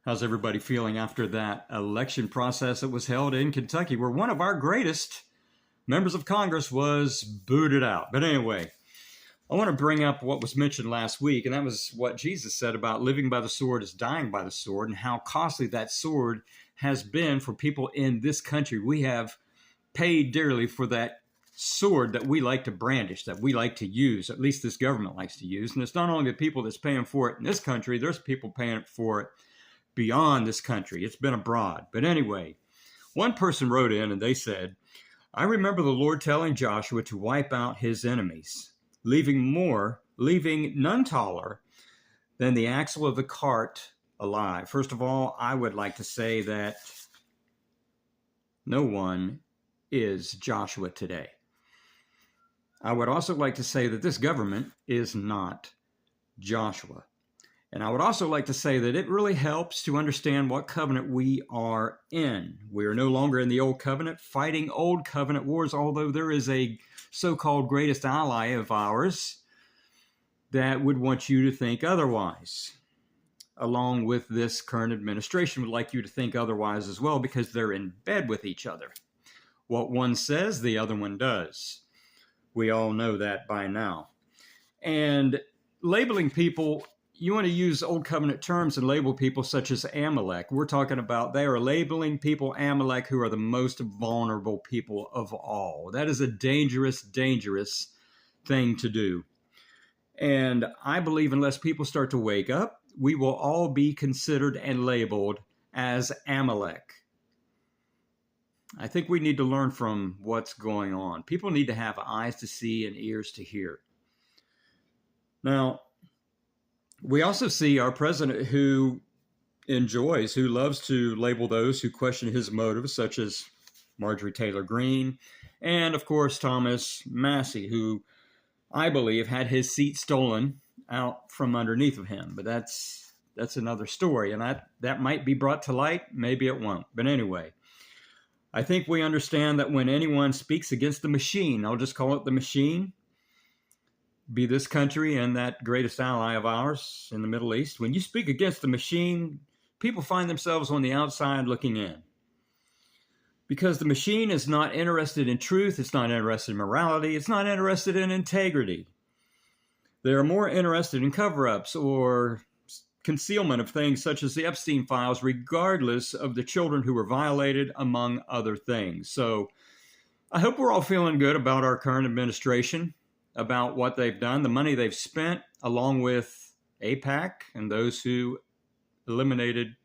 How's everybody feeling after that election process that was held in Kentucky, where one of our greatest members of Congress was booted out? But anyway, I want to bring up what was mentioned last week, and that was what Jesus said about living by the sword is dying by the sword, and how costly that sword has been for people in this country. We have paid dearly for that sword that we like to brandish, that we like to use, at least this government likes to use. And it's not only the people that's paying for it in this country, there's people paying for it beyond this country. It's been abroad. But anyway, one person wrote in and they said, I remember the Lord telling Joshua to wipe out his enemies, leaving none taller than the axle of the cart alive. First of all, I would like to say that no one is Joshua today. I would also like to say that this government is not Joshua. And I would also like to say that it really helps to understand what covenant we are in. We are no longer in the old covenant, fighting old covenant wars, although there is a so-called greatest ally of ours that would want you to think otherwise. Along with this current administration would like you to think otherwise as well, because they're in bed with each other. What one says, the other one does. We all know that by now. And labeling people, you want to use old covenant terms and label people such as Amalek. We're talking about they are labeling people Amalek, who are the most vulnerable people of all. That is a dangerous, dangerous thing to do. And I believe unless people start to wake up, we will all be considered and labeled as Amalek. I think we need to learn from what's going on. People need to have eyes to see and ears to hear. Now, we also see our president who loves to label those who question his motives, such as Marjorie Taylor Greene, and of course, Thomas Massie, who I believe had his seat stolen out from underneath of him. But that's another story, and that might be brought to light. Maybe it won't. But anyway, I think we understand that when anyone speaks against the machine, I'll just call it the machine, be this country and that greatest ally of ours in the Middle East, when you speak against the machine, people find themselves on the outside looking in. Because the machine is not interested in truth, it's not interested in morality, it's not interested in integrity. They are more interested in cover-ups or concealment of things such as the Epstein files, regardless of the children who were violated, among other things. So I hope we're all feeling good about our current administration, about what they've done, the money they've spent, along with AIPAC and those who eliminated